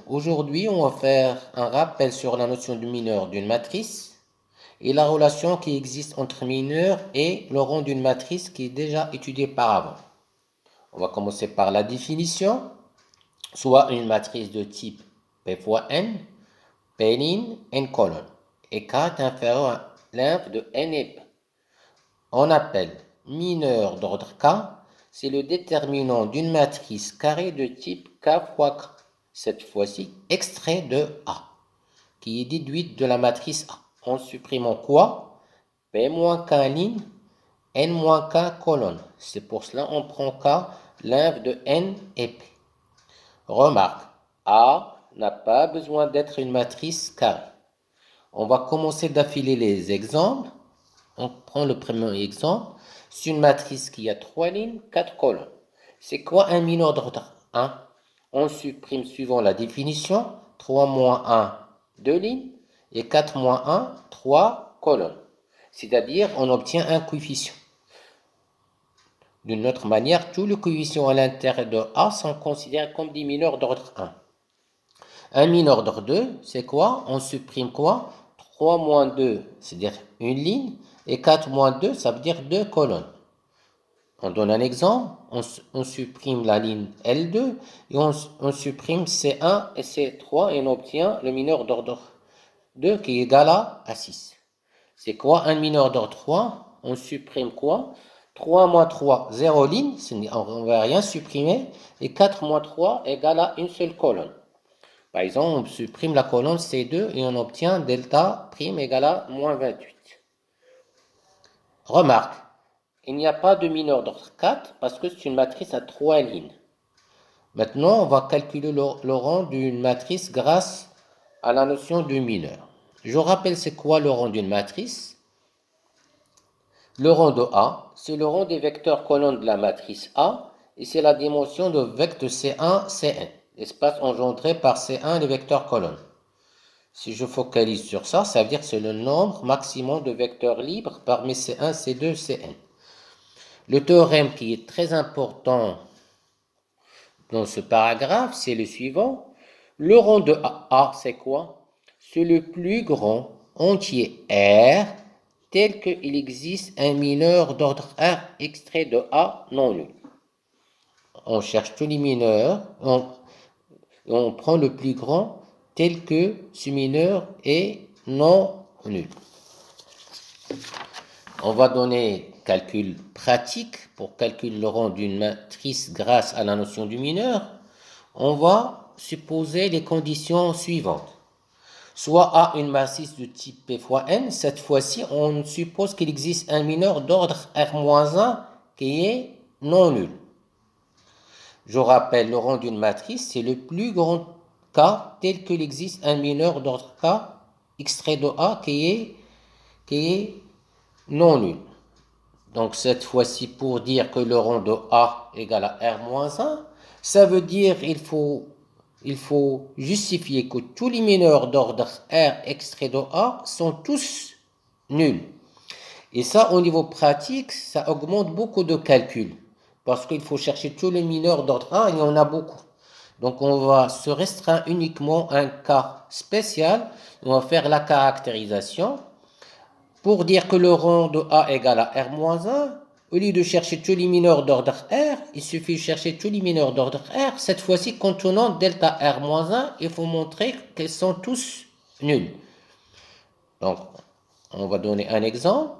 Aujourd'hui, on va faire un rappel sur la notion du mineur d'une matrice et la relation qui existe entre mineur et le rang d'une matrice qui est déjà étudiée par avant. On va commencer par la définition, soit une matrice de type P fois n, P n colonne, et K est inférieur à l'inf de n et P. On appelle mineur d'ordre K, c'est le déterminant d'une matrice carrée de type K fois K, cette fois-ci extrait de A, qui est déduite de la matrice A, en supprimant quoi? P moins K ligne, N moins K colonne. C'est pour cela qu'on prend K, l'inf de N et P. Remarque, A n'a pas besoin d'être une matrice carrée. On va commencer d'affiler les exemples. On prend le premier exemple. C'est une matrice qui a 3 lignes, 4 colonnes. C'est quoi un mineur d'ordre 1? On supprime suivant la définition 3 moins 1, 2 lignes, et 4 moins 1, 3 colonnes. C'est-à-dire on obtient un coefficient. D'une autre manière, tous les coefficients à l'intérieur de A sont considérés comme des mineurs d'ordre 1. Un mineur d'ordre 2, c'est quoi? On supprime quoi? 3 moins 2, c'est-à-dire une ligne, et 4 moins 2, ça veut dire 2 colonnes. On donne un exemple, on supprime la ligne L2, et on supprime C1 et C3, et on obtient le mineur d'ordre 2 qui est égal à 6. C'est quoi un mineur d'ordre 3? On supprime quoi? 3 moins 3, 0 ligne, on ne va rien supprimer, et 4 moins 3 égale à une seule colonne. Par exemple, on supprime la colonne C2 et on obtient delta prime égale à moins 28. Remarque, il n'y a pas de mineur d'ordre 4 parce que c'est une matrice à 3 lignes. Maintenant, on va calculer le rang d'une matrice grâce à la notion de mineur. Je rappelle c'est quoi le rang d'une matrice. Le rang de A, c'est le rang des vecteurs colonnes de la matrice A et c'est la dimension de vecteur C1, Cn, l'espace engendré par C1 les vecteurs colonnes. Si je focalise sur ça, ça veut dire que c'est le nombre maximum de vecteurs libres parmi C1, C2, Cn. Le théorème qui est très important dans ce paragraphe, c'est le suivant. Le rang de A, c'est quoi? C'est le plus grand entier R tel qu'il existe un mineur d'ordre R extrait de A non nul. On cherche tous les mineurs, on prend le plus grand tel que ce mineur est non nul. On va donner calcul pratique pour calculer le rang d'une matrice grâce à la notion du mineur. On va supposer les conditions suivantes. Soit A une matrice de type P fois N, cette fois-ci on suppose qu'il existe un mineur d'ordre R-1 qui est non nul. Je rappelle, le rang d'une matrice, c'est le plus grand cas tel qu'il existe un mineur d'ordre K extrait de A qui est non nul. Donc cette fois-ci, pour dire que le rang de A égale à R-1, ça veut dire qu'il faut justifier que tous les mineurs d'ordre R extraits de A sont tous nuls. Et ça, au niveau pratique, ça augmente beaucoup de calculs. Parce qu'il faut chercher tous les mineurs d'ordre A, il y en a beaucoup. Donc on va se restreindre uniquement à un cas spécial. On va faire la caractérisation. Pour dire que le rang de A égale à R-1, au lieu de chercher tous les mineurs d'ordre R, il suffit de chercher tous les mineurs d'ordre R. Cette fois-ci, contenant delta R-1, il faut montrer qu'ils sont tous nuls. Donc, on va donner un exemple.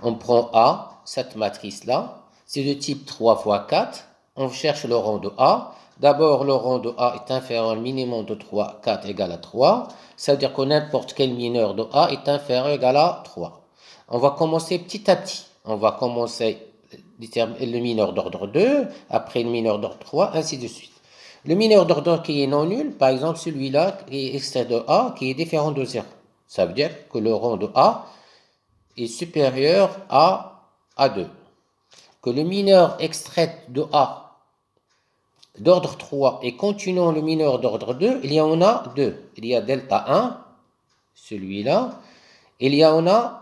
On prend A, cette matrice-là, c'est de type 3 fois 4. On cherche le rang de A. D'abord, le rang de A est inférieur au minimum de 3, 4 égale à 3. Ça veut dire que n'importe quel mineur de A est inférieur ou égal à 3. On va commencer petit à petit. On va commencer le mineur d'ordre 2, après le mineur d'ordre 3, ainsi de suite. Le mineur d'ordre qui est non nul, par exemple celui-là qui est extrait de A, qui est différent de 0. Ça veut dire que le rang de A est supérieur à 2. Que le mineur extrait de A d'ordre 3 et contenant le mineur d'ordre 2, il y en a deux. Il y a delta 1, celui-là, il y en a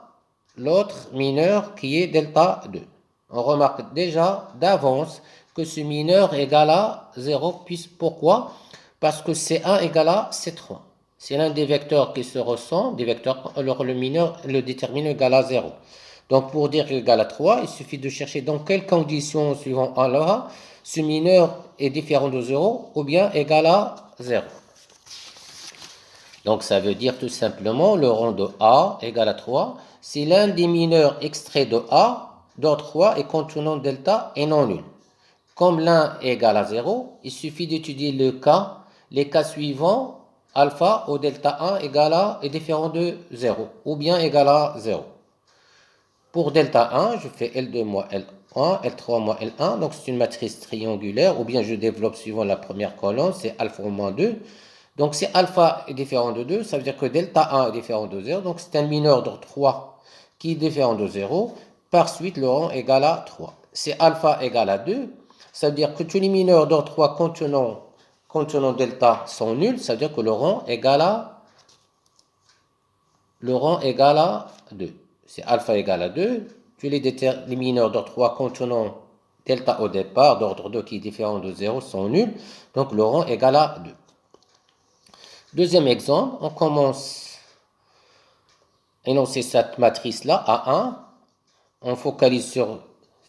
l'autre mineur qui est delta 2. On remarque déjà d'avance que ce mineur est égal à 0. Pourquoi? Parce que C1 égale à C3. C'est l'un des vecteurs qui se ressemblent, des vecteurs, alors le déterminant égale à 0. Donc pour dire qu'il égale à 3, il suffit de chercher dans quelles conditions suivant A, ce mineur est différent de 0 ou bien égal à 0. Donc ça veut dire tout simplement le rang de A égale à 3 si l'un des mineurs extraits de A d'ordre 3 est contenant delta et non nul. Comme l'un est égal à 0, il suffit d'étudier les cas suivants, alpha ou delta 1 égale à est différent de 0 ou bien égal à 0. Pour delta 1, je fais L2 moins L1, L3 moins L1, donc c'est une matrice triangulaire, ou bien je développe suivant la première colonne, c'est alpha moins 2. Donc si alpha est différent de 2, ça veut dire que delta 1 est différent de 0, donc c'est un mineur d'ordre 3 qui est différent de 0. Par suite, le rang est égal à 3. Si alpha égale à 2, ça veut dire que tous les mineurs d'ordre 3 contenant delta sont nuls, ça veut dire que le rang est égal à 2. Si alpha égale à 2, tous les mineurs d'ordre 3 contenant delta au départ, d'ordre 2 qui est différent de 0, sont nuls, donc le rang est égal à 2. Deuxième exemple, on commence à énoncer cette matrice-là, A1. On focalise sur le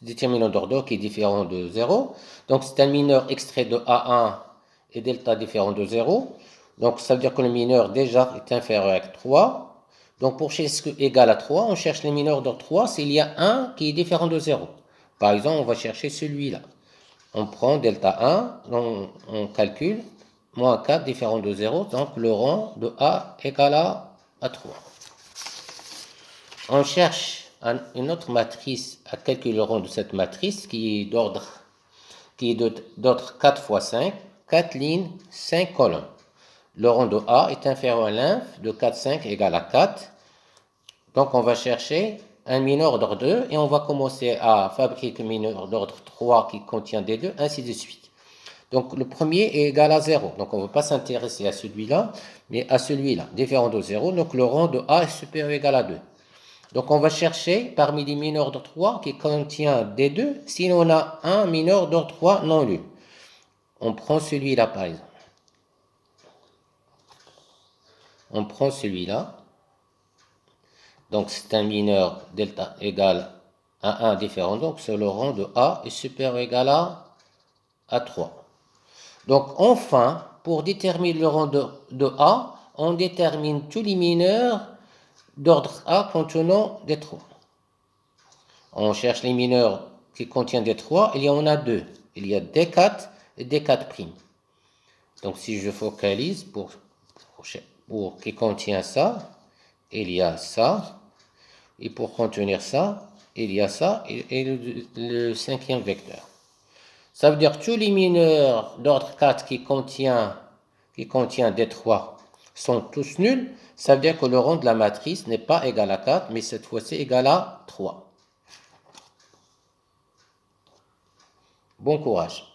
déterminant d'ordre qui est différent de 0. Donc c'est un mineur extrait de A1 et delta différent de 0. Donc ça veut dire que le mineur déjà est inférieur à 3. Donc pour chercher ce qui est égal à 3, on cherche les mineurs d'ordre 3 s'il y a un qui est différent de 0. Par exemple, on va chercher celui-là. On prend delta 1, on calcule, moins 4 différent de 0, donc le rang de A égale à 3. On cherche une autre matrice à calculer le rang de cette matrice qui est d'ordre 4 fois 5, 4 lignes, 5 colonnes. Le rang de A est inférieur à l'inf de 4, 5 égale à 4. Donc on va chercher un mineur d'ordre 2 et on va commencer à fabriquer un mineur d'ordre 3 qui contient des 2, ainsi de suite. Donc le premier est égal à 0. Donc on ne va pas s'intéresser à celui-là, mais à celui-là, différent de 0. Donc le rang de A est supérieur ou égal à 2. Donc on va chercher parmi les mineurs d'ordre 3 qui contient des 2, si on a un mineur d'ordre 3 non nul. On prend celui-là par exemple. On prend celui-là. Donc c'est un mineur delta égal à 1 différent. Donc c'est le rang de A est supérieur ou égal à 3. Donc enfin, pour déterminer le rang de A, on détermine tous les mineurs d'ordre A contenant des 3. On cherche les mineurs qui contiennent des 3, il y en a deux. Il y a D4 et D4'. Donc si je focalise pour qui contient ça, il y a ça. Et pour contenir ça, il y a ça et le cinquième vecteur. Ça veut dire que tous les mineurs d'ordre 4 qui contient D3 sont tous nuls. Ça veut dire que le rang de la matrice n'est pas égal à 4, mais cette fois-ci égal à 3. Bon courage.